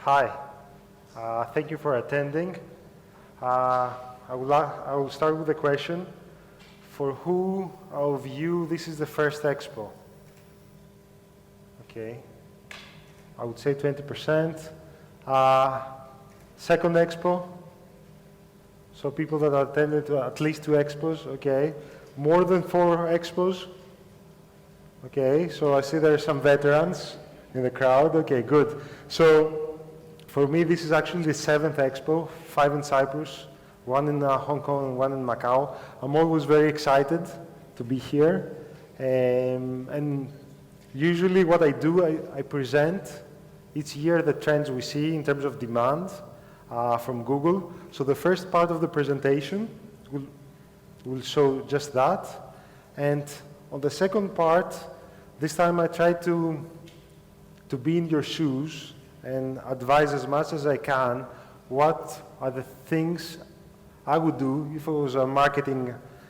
Hi, thank you for attending. I will start with a question. For who of you this is the first expo? Okay, I would say 20%. Second expo? So people that attended to at least 2 expos, okay. More than 4 expos? Okay, so I see there are some veterans in the crowd. Okay, good. So for me, this is actually the 7th expo, 5 in Cyprus, 1 in Hong Kong and 1 in Macau. I'm always very excited to be here. And usually what I do, I present each year the trends we see in terms of demand from Google. So the first part of the presentation will show just that. And on the second part, this time I try to be in your shoes and advise as much as I can what are the things I would do if I was in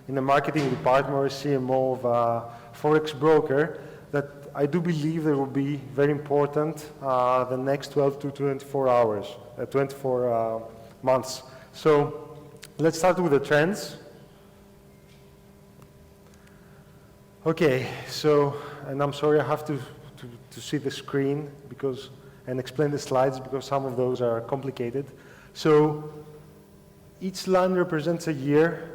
the marketing department or a CMO of a Forex broker, that I do believe they will be very important the next 12 to 24 months. So let's start with the trends. Okay, so, and I'm sorry I have to see the screen and explain the slides because some of those are complicated. So each line represents a year.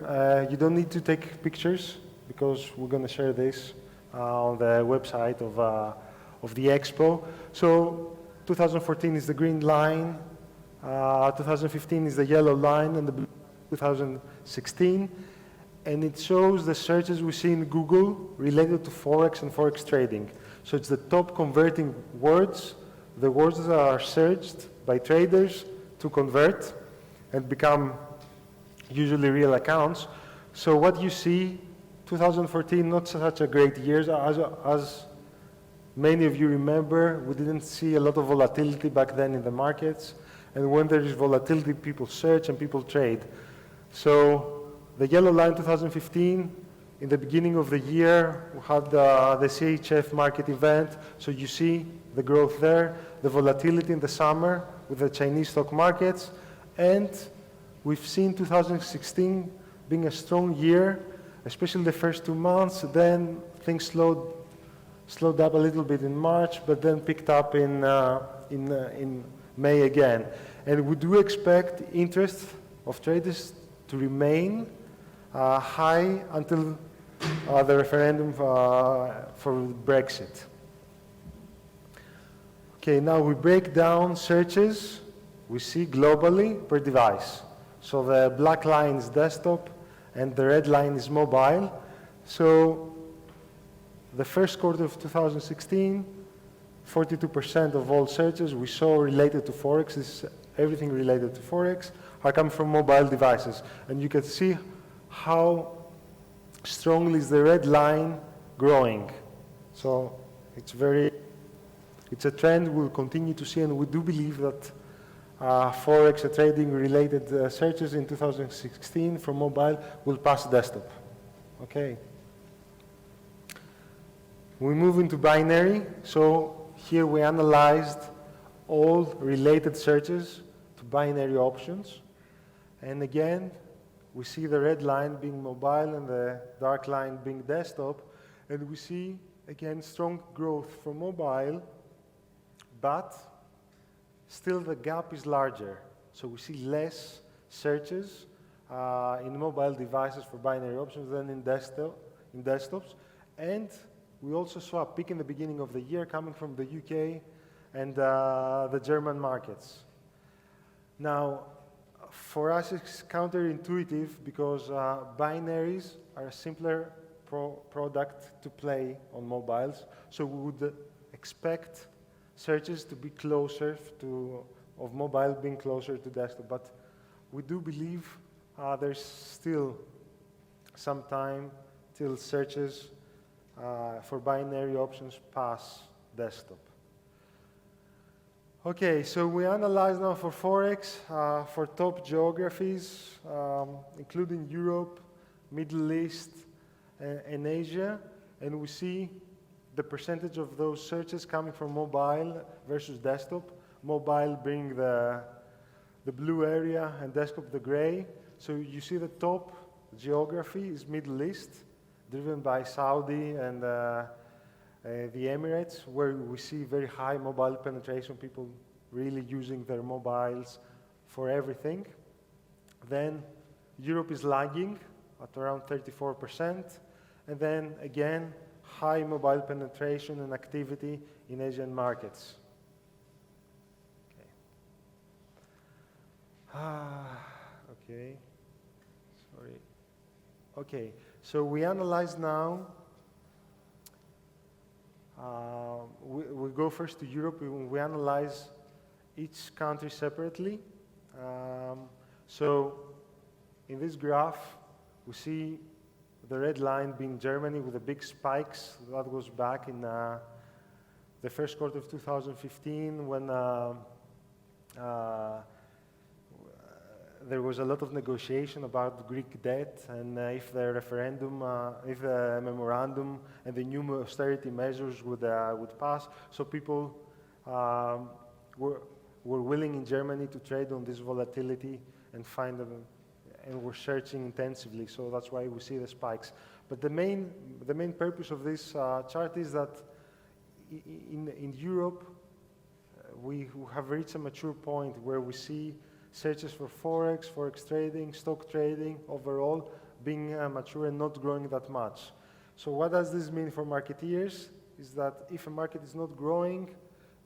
You don't need to take pictures because we're going to share this on the website of the Expo. So 2014 is the green line, 2015 is the yellow line, and the 2016. And it shows the searches we see in Google related to Forex and Forex trading. So it's the top converting words, the words that are searched by traders to convert and become usually real accounts. So what you see, 2014, not such a great year. As many of you remember, we didn't see a lot of volatility back then in the markets. And when there is volatility, people search and people trade. So the yellow line, 2015, in the beginning of the year, we had the CHF market event. So you see the growth there, the volatility in the summer with the Chinese stock markets. And we've seen 2016 being a strong year, especially the first 2 months. Then things slowed up a little bit in March, but then picked up in May again. And we do expect interest of traders to remain high until the referendum for Brexit. Okay, now we break down searches we see globally per device. So the black line is desktop and the red line is mobile. So the first quarter of 2016, 42% of all searches we saw related to Forex, this is everything related to Forex, are coming from mobile devices. And you can see how strongly is the red line growing. So it's a trend we'll continue to see, and we do believe that Forex and trading related searches in 2016 from mobile will pass desktop. Okay. We move into binary. So here we analyzed all related searches to binary options. And again, we see the red line being mobile and the dark line being desktop. And we see, again, strong growth for mobile, but still the gap is larger. So we see less searches in mobile devices for binary options than in desktops. And we also saw a peak in the beginning of the year coming from the UK and the German markets. Now, for us, it's counterintuitive because binaries are a simpler product to play on mobiles. So we would expect searches to be closer of mobile being closer to desktop. But we do believe there's still some time till searches for binary options pass desktop. Okay, so we analyze now for Forex, for top geographies, including Europe, Middle East, and Asia, and we see the percentage of those searches coming from mobile versus desktop. mobile being the blue area and desktop the gray. So you see the top geography is Middle East, driven by Saudi and the Emirates, where we see very high mobile penetration, people really using their mobiles for everything. Then Europe is lagging at around 34%. And then again, high mobile penetration and activity in Asian markets. Okay, sorry. Okay, so we analyze now, we go first to Europe, we analyze each country separately. So in this graph, we see the red line being Germany with the big spikes. That goes back in the first quarter of 2015 when there was a lot of negotiation about Greek debt and if the referendum, if the memorandum and the new austerity measures would pass. So people were willing in Germany to trade on this volatility and find them, and were searching intensively. So that's why we see the spikes. But the main purpose of this chart is that in Europe, we have reached a mature point where we see searches for Forex trading, stock trading, overall being mature and not growing that much. So what does this mean for marketeers? Is that if a market is not growing,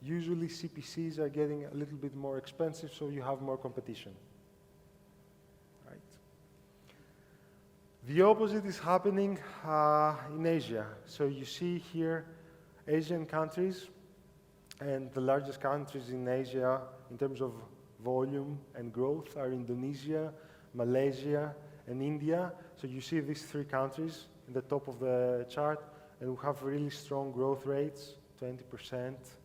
usually CPCs are getting a little bit more expensive, so you have more competition. Right? The opposite is happening in Asia. So you see here Asian countries, and the largest countries in Asia in terms of volume and growth are Indonesia, Malaysia, and India. So you see these three countries in the top of the chart, and we have really strong growth rates, 20%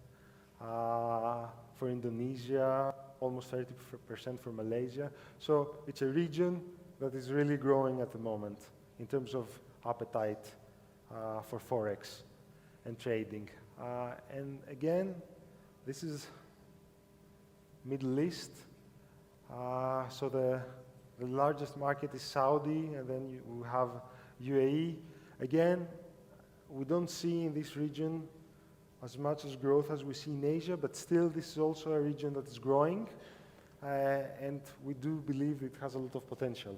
for Indonesia, almost 30% for Malaysia. So it's a region that is really growing at the moment in terms of appetite for Forex and trading. And again, this is Middle East. So the largest market is Saudi, and then we have UAE. Again, we don't see in this region as much as growth as we see in Asia, but still this is also a region that is growing, and we do believe it has a lot of potential.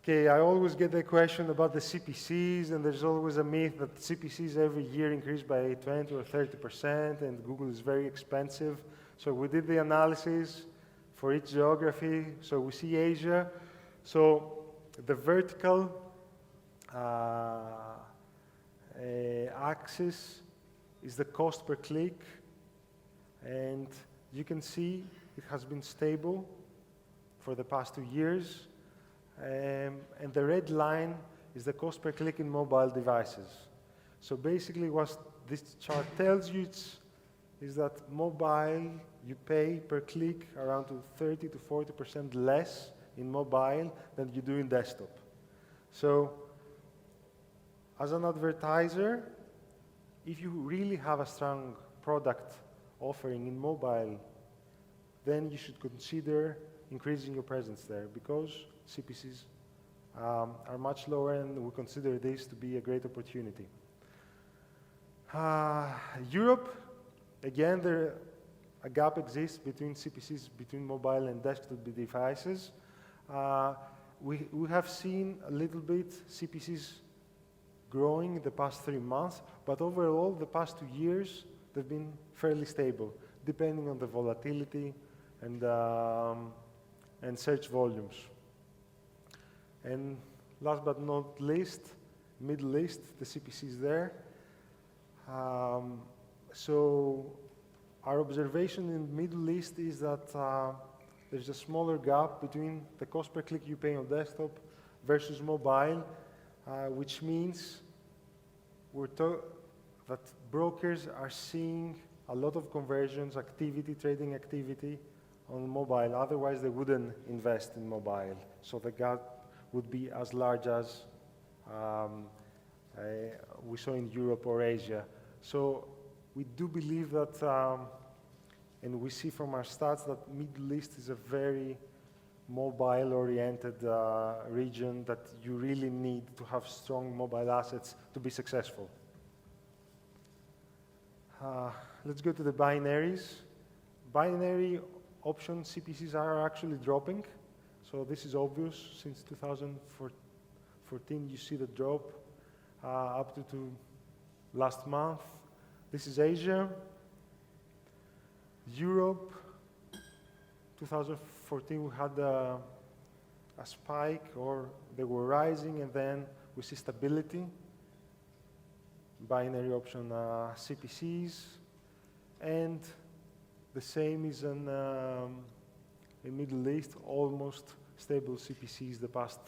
Okay, I always get the question about the CPCs, and there's always a myth that CPCs every year increase by 20 or 30%, and Google is very expensive. So we did the analysis for each geography. So we see Asia. So the vertical axis is the cost per click, and you can see it has been stable for the past 2 years. And the red line is the cost per click in mobile devices. So basically what this chart tells you is that mobile, you pay per click around 30 to 40% less in mobile than you do in desktop. So as an advertiser, if you really have a strong product offering in mobile, then you should consider increasing your presence there, because CPCs are much lower, and we consider this to be a great opportunity. Europe, again, a gap exists between CPCs, between mobile and desktop devices. We have seen a little bit CPCs growing the past 3 months, but overall, the past 2 years, they've been fairly stable, depending on the volatility and search volumes. And last but not least, Middle East, the CPCs there. So our observation in Middle East is that there's a smaller gap between the cost per click you pay on desktop versus mobile, which means that brokers are seeing a lot of conversions, trading activity on mobile. Otherwise, they wouldn't invest in mobile. So the gap would be as large as we saw in Europe or Asia. So we do believe that, and we see from our stats that Middle East is a very mobile-oriented region that you really need to have strong mobile assets to be successful. Let's go to the binaries. Binary option CPCs are actually dropping. So this is obvious. Since 2014, you see the drop up to last month. This is Asia. Europe, 2014, we had a spike, or they were rising, and then we see stability. Binary option CPCs, and the same is in Middle East, almost stable CPCs the past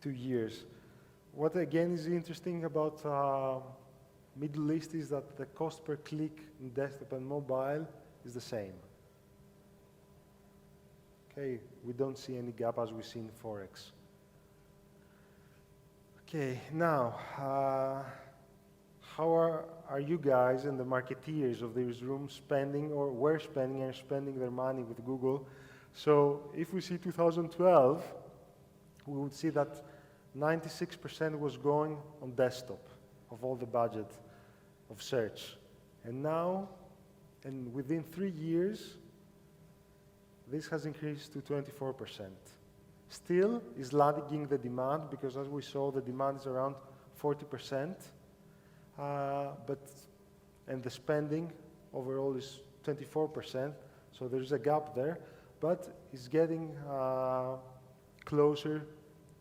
2 years. What again is interesting about Middle East is that the cost per click in desktop and mobile is the same. Okay, we don't see any gap as we see in Forex. Okay, now, how are you guys and the marketeers of this room spending, or were spending and spending their money with Google? So if we see 2012, we would see that 96% was going on desktop of all the budget of search. And now, and within 3 years, this has increased to 24%. Still is lagging the demand, because as we saw, the demand is around 40%, and the spending overall is 24%, so there's a gap there, but it's getting closer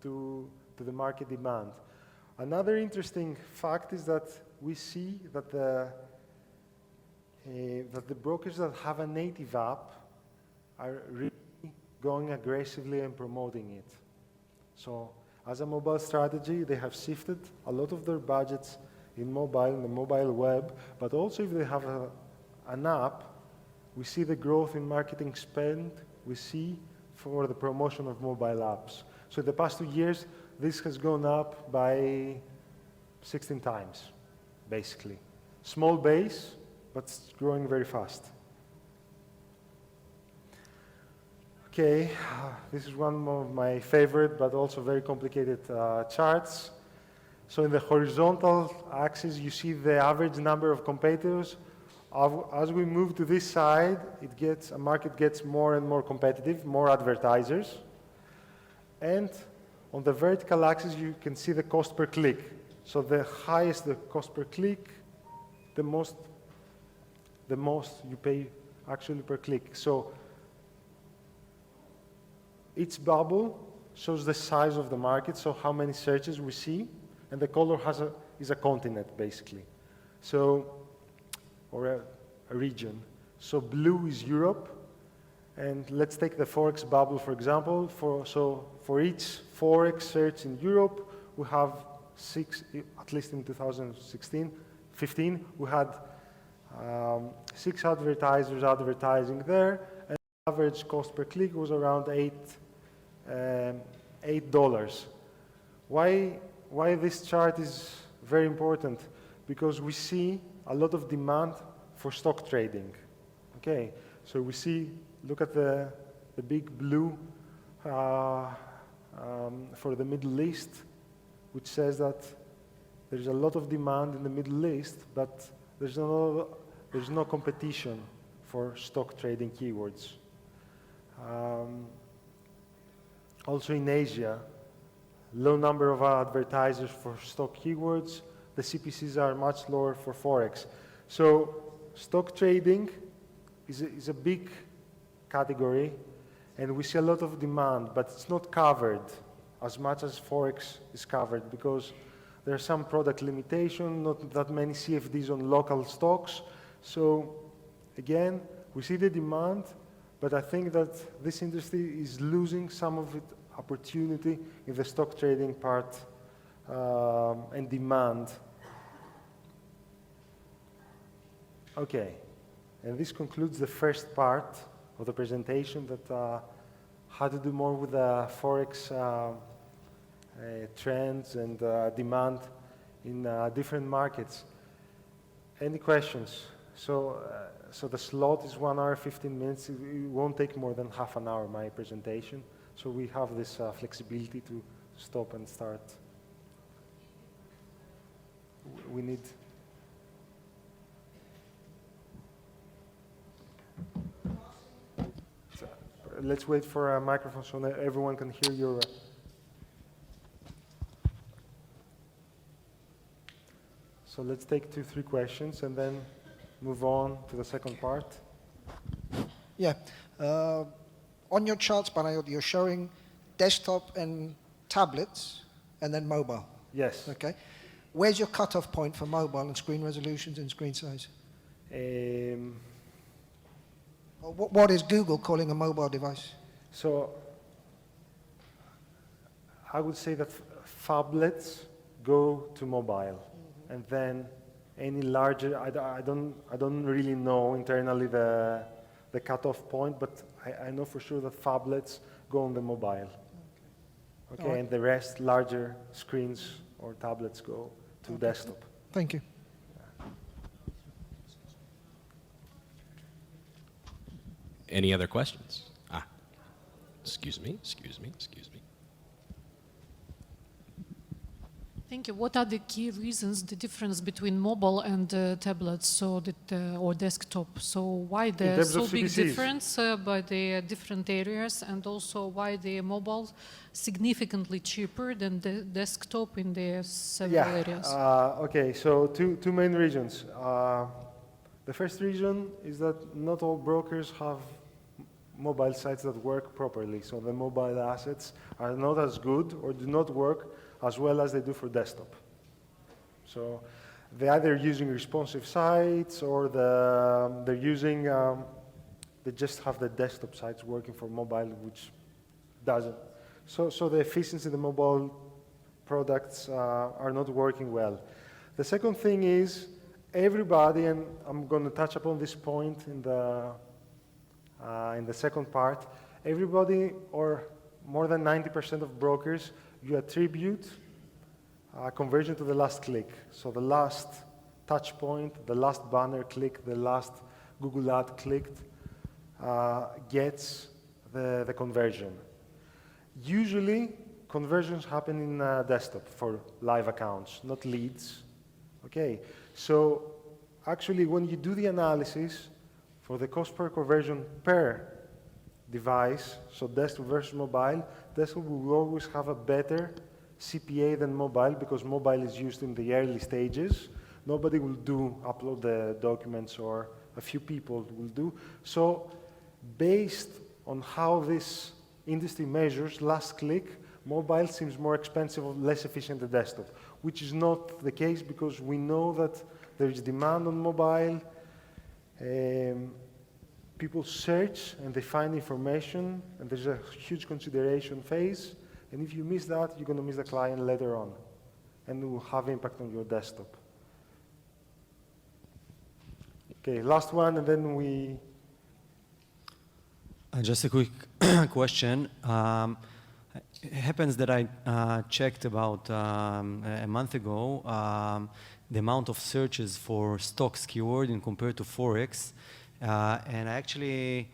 to the market demand. Another interesting fact is that we see that the brokers that have a native app are really going aggressively and promoting it. So as a mobile strategy, they have shifted a lot of their budgets in mobile, in the mobile web, but also if they have an app, we see the growth in marketing spend we see for the promotion of mobile apps. So in the past 2 years, this has gone up by 16 times, basically. Small base, but it's growing very fast. Okay, this is one of my favorite, but also very complicated charts. So in the horizontal axis, you see the average number of competitors. As we move to this side, a market gets more and more competitive, more advertisers. And on the vertical axis, you can see the cost per click. So the highest the cost per click, the most you pay actually per click. So each bubble shows the size of the market, so how many searches we see, and the color is a continent, basically. So, or a region. So blue is Europe, and let's take the Forex bubble, for example. For each Forex search in Europe, we have 6, at least in 2015, we had 6 advertisers advertising there, and the average cost per click was around $8. Why this chart is very important? Because we see a lot of demand for stock trading. Okay, so we see, look at the big blue for the Middle East, which says that there's a lot of demand in the Middle East, but there's no competition for stock trading keywords. Also in Asia, low number of advertisers for stock keywords. The CPCs are much lower for Forex. So stock trading is a big category, and we see a lot of demand, but it's not covered as much as Forex is covered, because there are some product limitation, not that many CFDs on local stocks. So again, we see the demand, but I think that this industry is losing some of its opportunity in the stock trading part and demand. Okay, and this concludes the first part of the presentation that had to do more with the Forex trends and demand in different markets. Any questions? So the slot is 1 hour, 15 minutes. It won't take more than half an hour, my presentation. So we have this flexibility to stop and start. We need... So, let's wait for a microphone so that everyone can hear your... So let's take 2-3 questions and then move on to the second part. Yeah. On your charts, Panos, you're showing desktop and tablets and then mobile. Yes. Okay. Where's your cutoff point for mobile and screen resolutions and screen size? What is Google calling a mobile device? So I would say that phablets go to mobile, and then any larger, I don't really know internally the cutoff point, but I know for sure that phablets go on the mobile. Okay, right. And the rest, larger screens or tablets, go to desktop. Thank you. Any other questions? Excuse me. Thank you. What are the key reasons, the difference between mobile and tablets, so that or desktop? So why there's so big CPCs. difference by the different areas, and also why the mobile significantly cheaper than the desktop in the several areas? Okay, so two main reasons. The first reason is that not all brokers have mobile sites that work properly. So the mobile assets are not as good or do not work as well as they do for desktop. So they're either using responsive sites or they're using, they just have the desktop sites working for mobile, which doesn't. So the efficiency of the mobile products are not working well. The second thing is everybody, and I'm going to touch upon this point in the second part, everybody, or more than 90% of brokers, you attribute conversion to the last click. So the last touch point, the last banner click, the last Google ad clicked gets the conversion. Usually, conversions happen in desktop for live accounts, not leads. Okay, so actually when you do the analysis for the cost per conversion per device, so desktop versus mobile, desktop will always have a better CPA than mobile because mobile is used in the early stages. Nobody will upload the documents, or a few people will do. So based on how this industry measures last click, mobile seems more expensive or less efficient than desktop, which is not the case because we know that there is demand on mobile. People search and they find information, and there's a huge consideration phase. And if you miss that, you're going to miss the client later on, and it will have impact on your desktop. Okay, last one, and then we... Just a quick question. It happens that I checked about a month ago the amount of searches for stocks keyword in compared to Forex. And actually,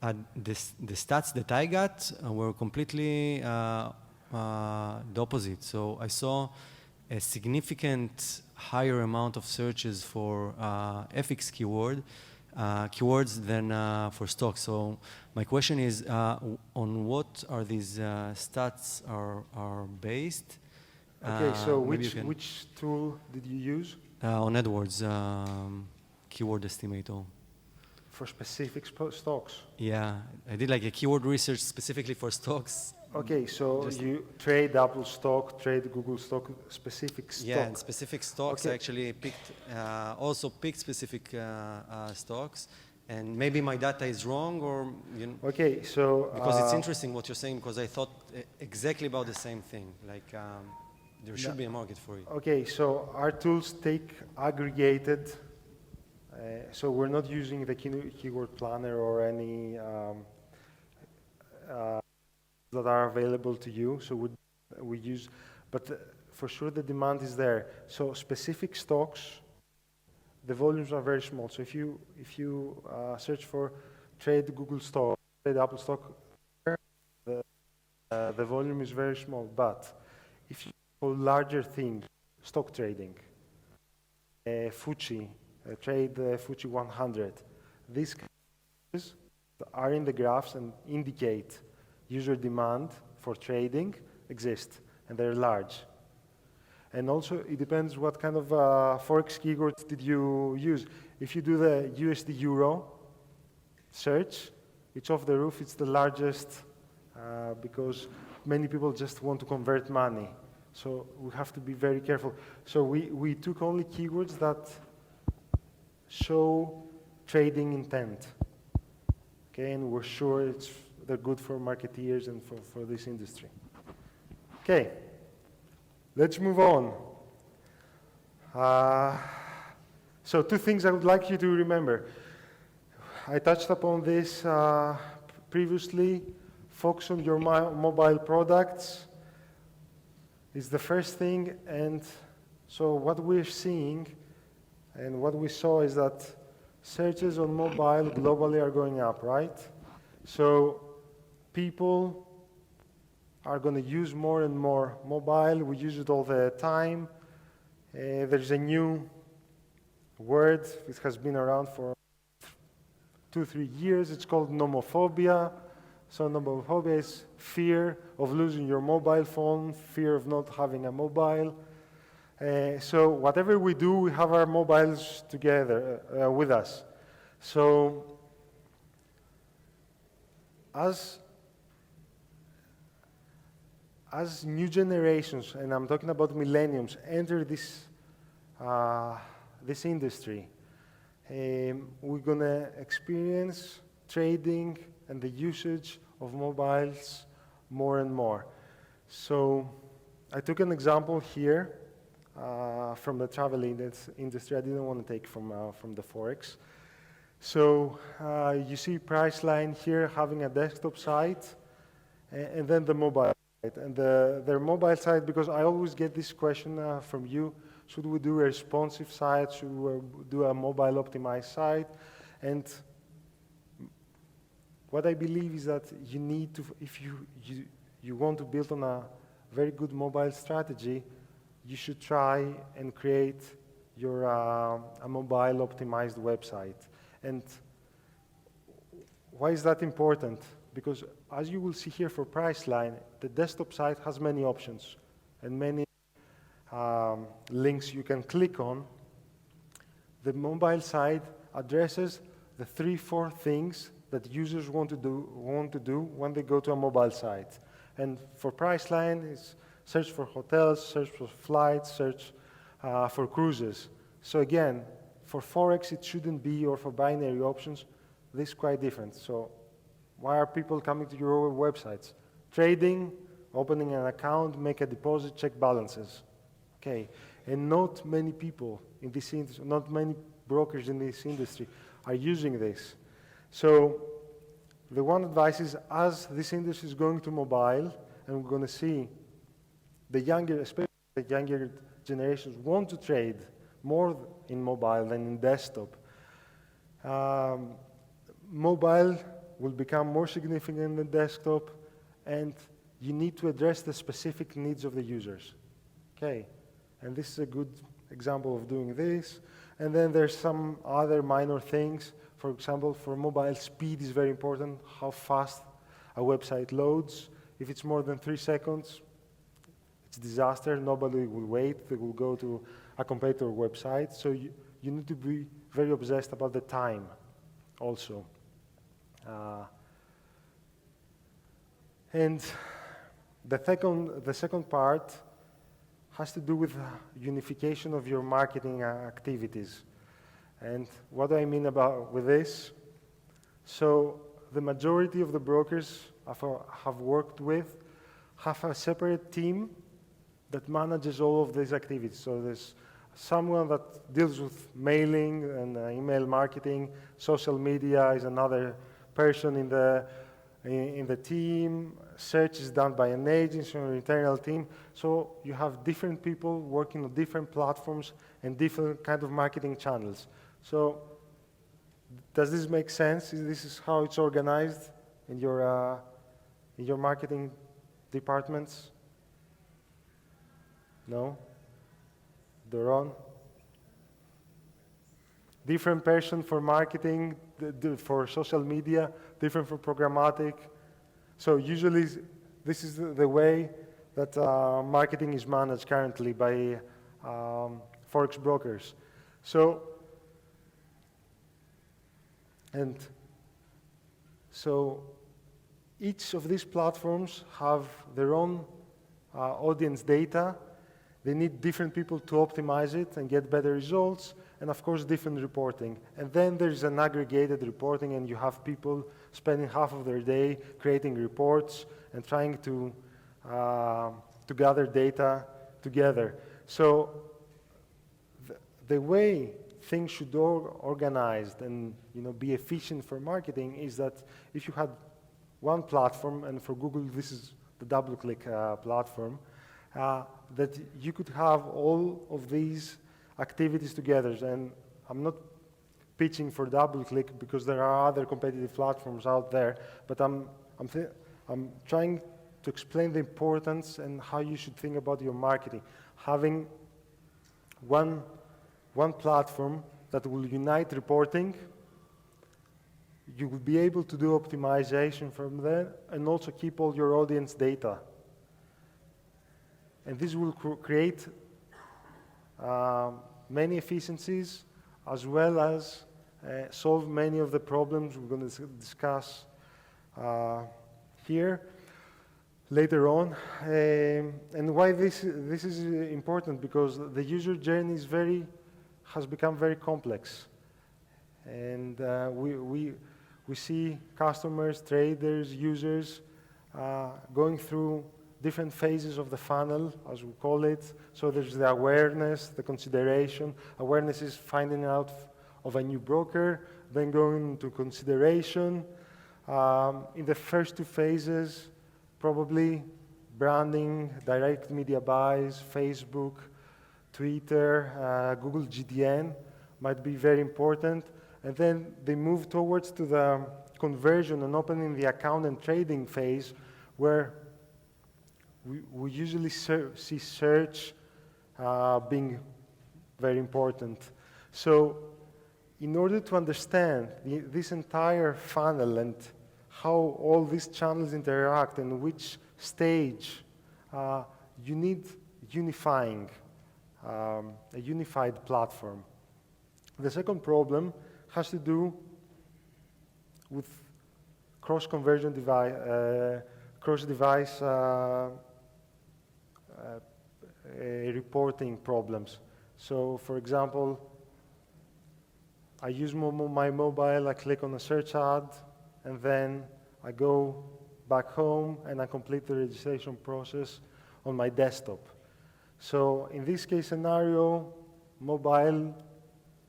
the stats that I got were completely the opposite. So I saw a significant higher amount of searches for FX keywords than for stocks. So my question is, on what are these stats are based? Okay, so which tool did you use? On AdWords, keyword estimator. For specific stocks? Yeah, I did like a keyword research specifically for stocks. Okay, so you trade Apple stock, trade Google stock, specific stock. Yeah, and specific stocks. Okay. I actually picked, also picked specific stocks. And maybe my data is wrong, or you know, okay, so because it's interesting what you're saying, because I thought exactly about the same thing. Like there should be a market for it. Okay, so our tools take aggregated. So we're not using the keyword planner or any that are available to you. So we use, but for sure the demand is there. So specific stocks, the volumes are very small. So if you search for trade Google stock, trade Apple stock, the volume is very small. But if you for larger things, stock trading, FTSE, trade FTSE 100, these are in the graphs and indicate user demand for trading exist, and they're large. And also, it depends what kind of Forex keywords did you use. If you do the USD Euro search, it's off the roof. It's the largest because many people just want to convert money. So we have to be very careful. So we took only keywords that show trading intent. Okay, and we're sure they're good for marketeers and for this industry. Okay, let's move on. So 2 things I would like you to remember. I touched upon this previously. Focus on your mobile products is the first thing. And so what we're seeing and what we saw is that searches on mobile globally are going up, right? So people are going to use more and more mobile. We use it all the time. There's a new word. It has been around for 2-3 years. It's called nomophobia. So nomophobia is fear of losing your mobile phone, fear of not having a mobile. So whatever we do, we have our mobiles together with us. So as new generations, and I'm talking about millenniums, enter this industry, we're going to experience trading and the usage of mobiles more and more. So I took an example here from the travel industry. I didn't want to take from the Forex. So you see Priceline here having a desktop site and then the mobile site. And their mobile site, because I always get this question from you, should we do a responsive site? Should we do a mobile optimized site? And what I believe is that you need to, if you want to build on a very good mobile strategy, you should try and create your a mobile optimized website. And why is that important? Because as you will see here for Priceline, the desktop site has many options and many links you can click on. The mobile site addresses the 3-4 things that users want to do when they go to a mobile site. And for Priceline, it's search for hotels, search for flights, search for cruises. So again, for Forex, it shouldn't be, or for binary options, this is quite different. So why are people coming to your websites? Trading, opening an account, make a deposit, check balances. Okay, and not many people in this industry, not many brokers in this industry are using this. So the one advice is, as this industry is going to mobile, and we're going to see the younger, especially the younger generations, want to trade more in mobile than in desktop. Mobile will become more significant than desktop, and you need to address the specific needs of the users. Okay, and this is a good example of doing this. And then there's some other minor things. For example, for mobile, speed is very important, how fast a website loads. If it's more than 3 seconds, it's disaster. Nobody will wait. They will go to a competitor website. So you need to be very obsessed about the time also. And the second part has to do with unification of your marketing activities. And what do I mean with this? So the majority of the brokers have worked with have a separate team that manages all of these activities. So there's someone that deals with mailing and email marketing. Social media is another person in the in the team, search is done by an agency or internal team. So you have different people working on different platforms and different kind of marketing channels. So does this make sense? This is how it's organized in your marketing departments? No? Doron? Different person for marketing, for social media, different for programmatic. So usually this is the way that marketing is managed currently by Forex brokers. So each of these platforms have their own audience data. They need different people to optimize it and get better results, and of course different reporting. And then there's an aggregated reporting, and you have people spending half of their day creating reports and trying to gather data together. So the way things should be organized and be efficient for marketing is that if you had one platform, and for Google this is the Doubleclick platform, that you could have all of these activities together. And I'm not pitching for Doubleclick because there are other competitive platforms out there, but I'm trying to explain the importance and how you should think about your marketing. Having one platform that will unite reporting, you will be able to do optimization from there and also keep all your audience data. And this will create many efficiencies as well as solve many of the problems we're going to discuss here later on. And why this is important, because the user journey has become very complex. And we see customers, traders, users going through different phases of the funnel, as we call it. So there's the awareness, the consideration. Awareness is finding out of a new broker, then going to consideration. In the first two phases, probably branding, direct media buys, Facebook, Twitter, Google GDN might be very important. And then they move towards to the conversion and opening the account and trading phase, where we usually see search being very important. So in order to understand this entire funnel and how all these channels interact and which stage, you need a unified platform. The second problem has to do with cross-conversion device, cross-device reporting problems. So, for example, I use my mobile, I click on a search ad, and then I go back home and I complete the registration process on my desktop. So, in this case scenario, mobile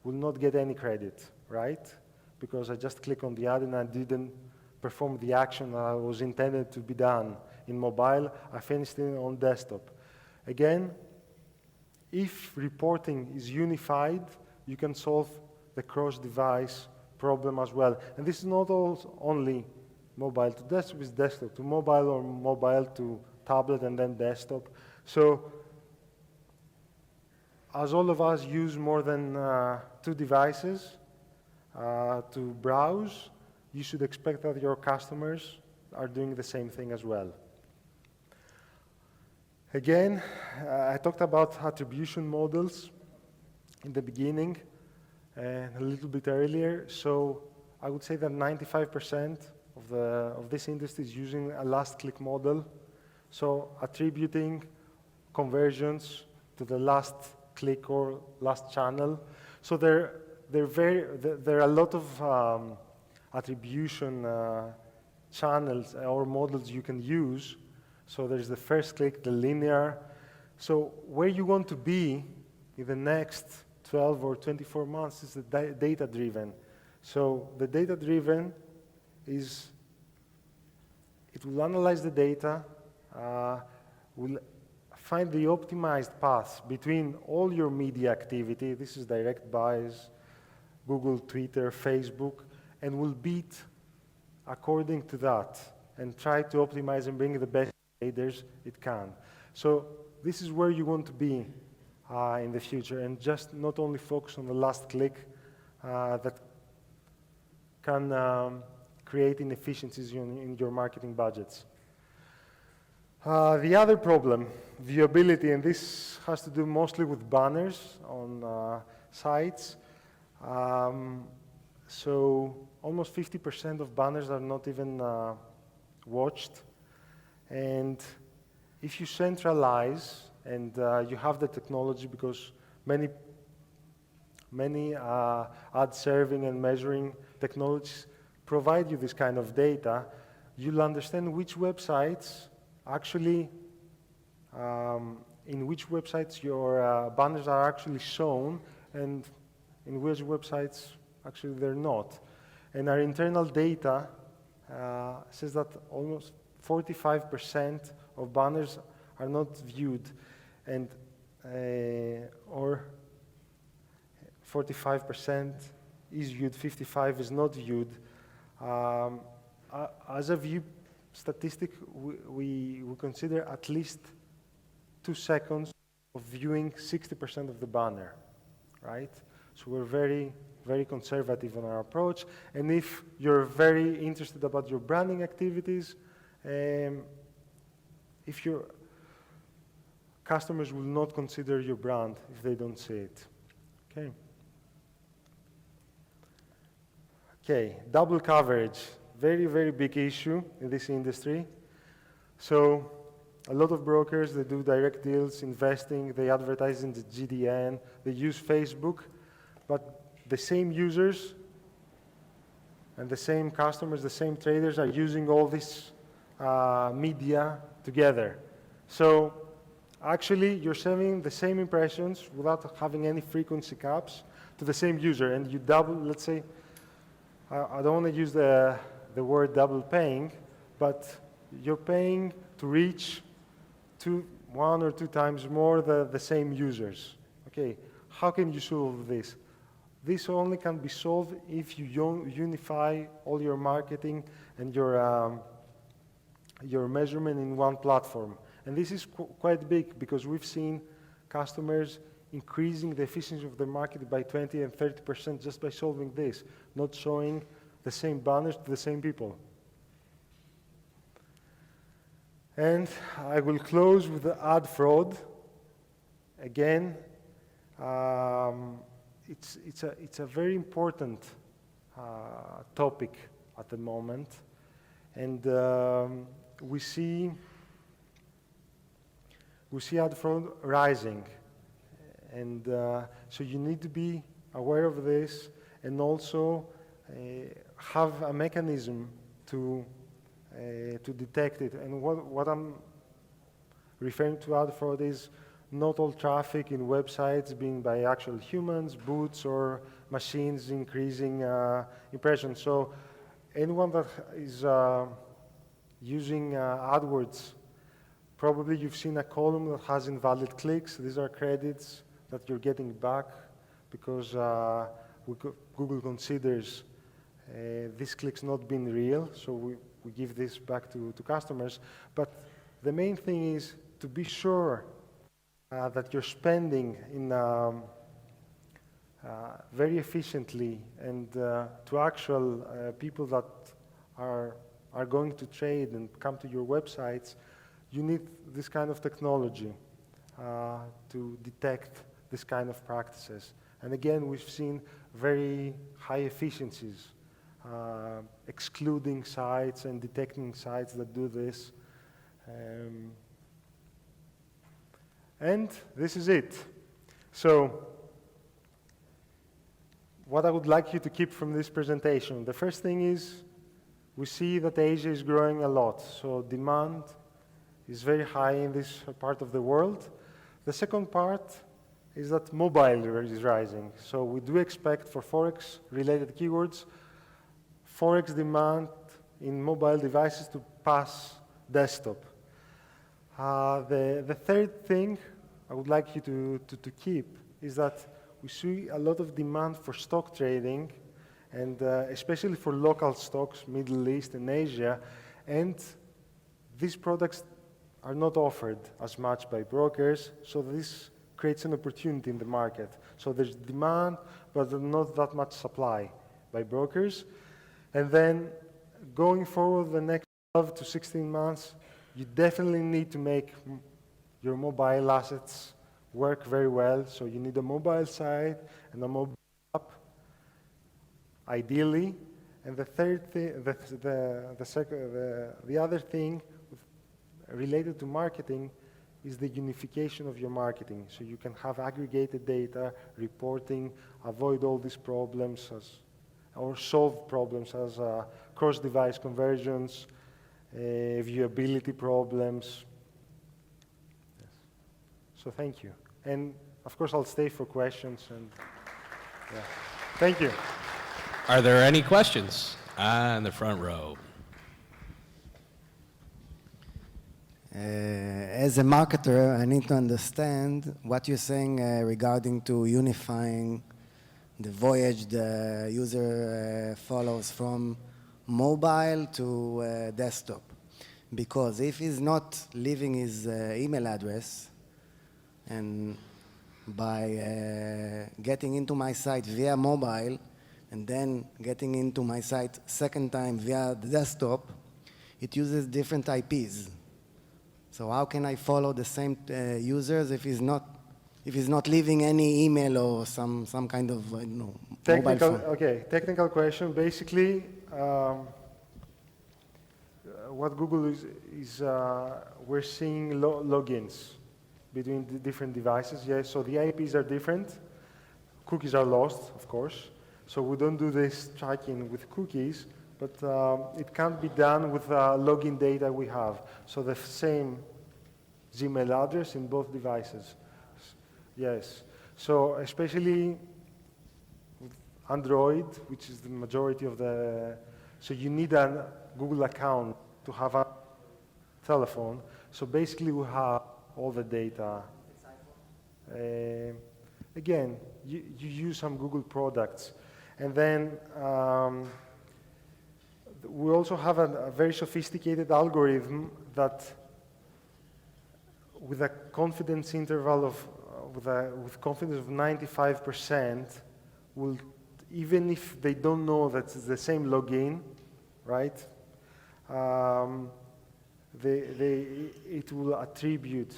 will not get any credit, right? Because I just click on the ad and I didn't perform the action that was intended to be done in mobile. I finished it on desktop. Again, if reporting is unified, you can solve the cross-device problem as well. And this is not only mobile to desktop, it's desktop to mobile or mobile to tablet and then desktop. So, as all of us use more than 2 devices to browse, you should expect that your customers are doing the same thing as well. Again, I talked about attribution models in the beginning and a little bit earlier. So I would say that 95% of this industry is using a last click model. So attributing conversions to the last click or last channel. So there are a lot of attribution channels or models you can use. So there's the first click, the linear. So where you want to be in the next 12 or 24 months is the data-driven. So the data-driven is it will analyze the data, will find the optimized path between all your media activity. This is direct buys, Google, Twitter, Facebook, and will beat according to that and try to optimize and bring the best traders it can. So this is where you want to be in the future, and just not only focus on the last click that can create inefficiencies in your marketing budgets. The other problem, viewability, and this has to do mostly with banners on sites. So almost 50% of banners are not even watched. And if you centralize and you have the technology, because many ad serving and measuring technologies provide you this kind of data, you'll understand which websites actually, in which websites your banners are actually shown and in which websites actually they're not. And our internal data says that almost 45% of banners are not viewed, and or 45% is viewed, 55% is not viewed. As a view statistic, we consider at least 2 seconds of viewing 60% of the banner, right? So we're very, very conservative on our approach. And if you're very interested about your branding activities, if your customers will not consider your brand if they don't see it, okay? Okay, double coverage, very, very big issue in this industry. So a lot of brokers, they do direct deals, investing, they advertise in the GDN, they use Facebook, but the same users and the same customers, the same traders are using all this media together. So actually, you're sending the same impressions without having any frequency caps to the same user, and you double, let's say, I don't want to use the word double paying, but you're paying to reach 1 or 2 times more the same users. Okay, how can you solve this? This only can be solved if you unify all your marketing and your measurement in one platform. And this is quite big, because we've seen customers increasing the efficiency of their marketing by 20 and 30% just by solving this, not showing the same banners to the same people. And I will close with the ad fraud. Again, it's a very important topic at the moment, and we see ad fraud rising, and so you need to be aware of this, and also have a mechanism to detect it. And what I'm referring to ad fraud is not all traffic in websites being by actual humans, bots, or machines increasing impressions. So anyone that is using AdWords, probably you've seen a column that has invalid clicks. These are credits that you're getting back because Google considers these clicks not being real, so we give this back to customers. But the main thing is to be sure that you're spending in very efficiently, and to actual people that are going to trade and come to your websites, you need this kind of technology to detect this kind of practices. And again, we've seen very high efficiencies, excluding sites and detecting sites that do this. And this is it. So what I would like you to keep from this presentation, the first thing is we see that Asia is growing a lot. So demand is very high in this part of the world. The second part is that mobile is rising. So we do expect for Forex-related keywords, Forex demand in mobile devices to pass desktop. The third thing I would like you to keep is that we see a lot of demand for stock trading, and especially for local stocks, Middle East and Asia, and these products are not offered as much by brokers, so this creates an opportunity in the market. So there's demand, but not that much supply by brokers. And then going forward the next 12 to 16 months, you definitely need to make your mobile assets work very well. So you need a mobile site and a mobile app, ideally. And the third thing, the other thing related to marketing is the unification of your marketing. So you can have aggregated data, reporting, avoid all these problems, or solve problems as cross-device conversions, viewability problems. Yes. So thank you. And of course, I'll stay for questions. And yeah. Thank you. Are there any questions? In the front row. As a marketer, I need to understand what you're saying regarding to unifying the voyage the user follows from mobile to desktop. Because if he's not leaving his email address, and by getting into my site via mobile, and then getting into my site second time via the desktop, it uses different IPs. So how can I follow the same users if he's not leaving any email or some kind of mobile phone? Okay, technical question. Basically, what Google is we're seeing logins between the different devices. Yes, so the IPs are different. Cookies are lost, of course. So we don't do this tracking with cookies, but it can't be done with login data we have. So the same Gmail address in both devices. Yes. So especially with Android, which is the majority of the, so you need a Google account to have a telephone. So basically we have all the data. Again, you use some Google products. And then we also have a very sophisticated algorithm that with a confidence interval of, with confidence of 95%, will, even if they don't know that it's the same login, right? It will attribute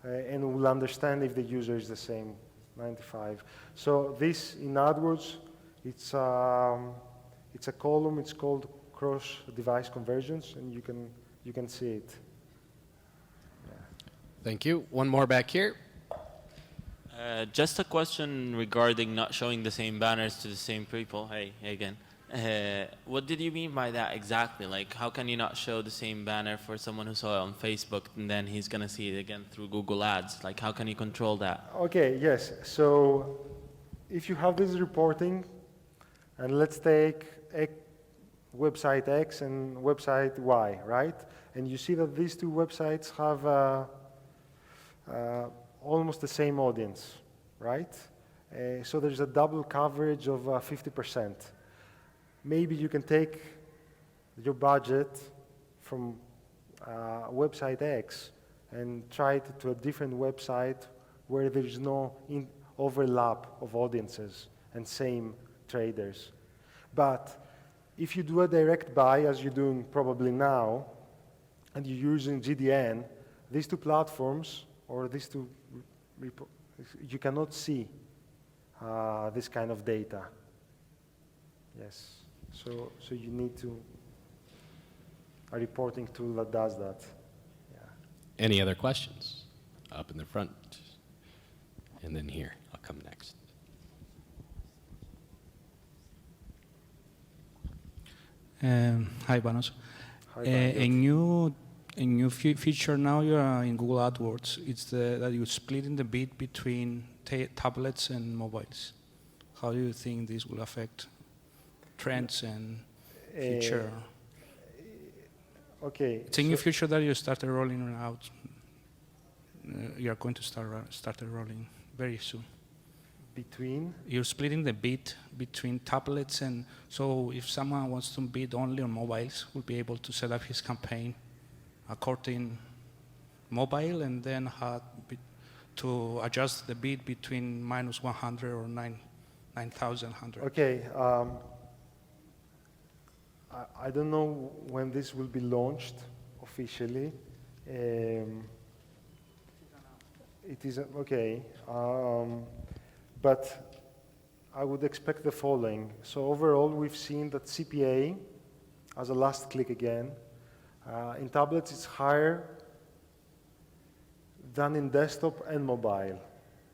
and will understand if the user is the same, 95. So this, in AdWords, it's a column. It's called cross-device conversions, and you can see it. Yeah. Thank you. One more back here. Just a question regarding not showing the same banners to the same people. Hey again. What did you mean by that exactly? Like, how can you not show the same banner for someone who saw it on Facebook and then he's going to see it again through Google Ads? Like, how can you control that? Okay, yes. So if you have this reporting, and let's take website X and website Y, right? And you see that these two websites have almost the same audience, right? So there's a double coverage of 50%. Maybe you can take your budget from website X and try it to a different website where there's no overlap of audiences and same traders. But if you do a direct buy, as you're doing probably now, and you're using GDN, these two platforms, or these two, you cannot see this kind of data. Yes. So you need a reporting tool that does that. Yeah. Any other questions? Up in the front. And then here. I'll come next. Hi, Panos. Hi, A new feature now in Google AdWords, it's that you split in the bid between tablets and mobiles. How do you think this will affect trends and future? Okay. It's a new feature that you started rolling out. You are going to start rolling very soon. Between? You're splitting the bid between tablets, and so if someone wants to bid only on mobiles, will be able to set up his campaign according mobile, and then to adjust the bid between -100 or 9,100. Okay. I don't know when this will be launched officially. It is okay. But I would expect the following. So overall, we've seen that CPA, as a last click again, in tablets it's higher than in desktop and mobile.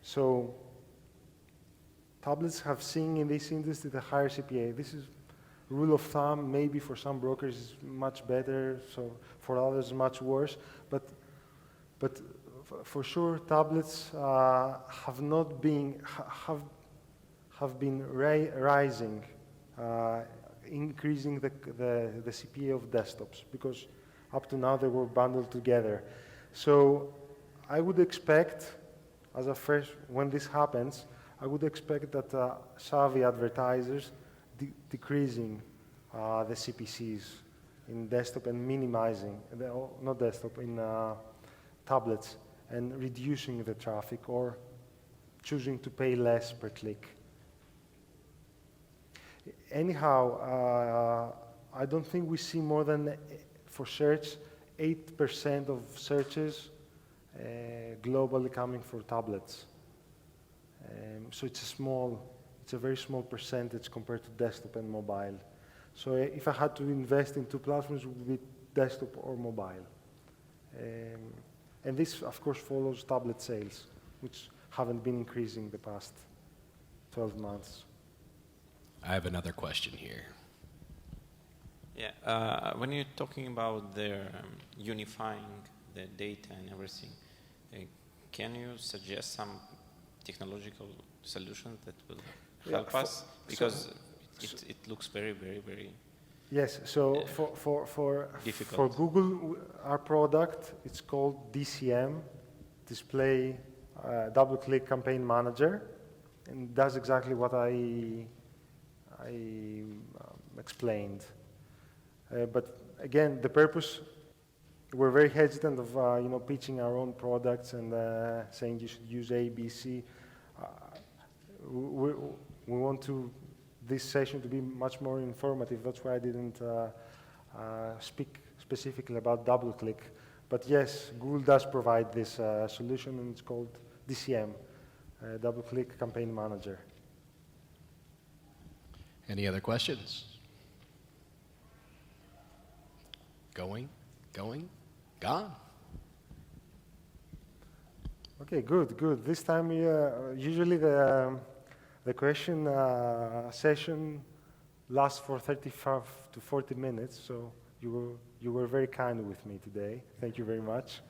So tablets have seen in this industry the higher CPA. This is rule of thumb. Maybe for some brokers it's much better, so for others much worse. But for sure, tablets have not been have been rising, increasing the CPA of desktops, because up to now they were bundled together. So I would expect, as a first, when this happens, I would expect that savvy advertisers decreasing the CPCs in desktop and minimizing, not desktop, in tablets, and reducing the traffic or choosing to pay less per click. Anyhow, I don't think we see more than, for search, 8% of searches globally coming for tablets. So it's a very small percentage compared to desktop and mobile. So if I had to invest in two platforms, it would be desktop or mobile. And this, of course, follows tablet sales, which haven't been increasing the past 12 months. I have another question here. Yeah, when you're talking about their unifying the data and everything, can you suggest some technological solutions that will help us? Because it looks very, very, very yes. So for Google, our product, it's called DCM, Display Double-Click Campaign Manager, and does exactly what I explained. But again, the purpose, we're very hesitant of pitching our own products and saying you should use A, B, C. We want this session to be much more informative. That's why I didn't speak specifically about Doubleclick. But yes, Google does provide this solution, and it's called DCM, Double-Click Campaign Manager. Any other questions? Going, gone. Okay, good. This time, usually the question session lasts for 35 to 40 minutes, so you were very kind with me today. Thank you very much.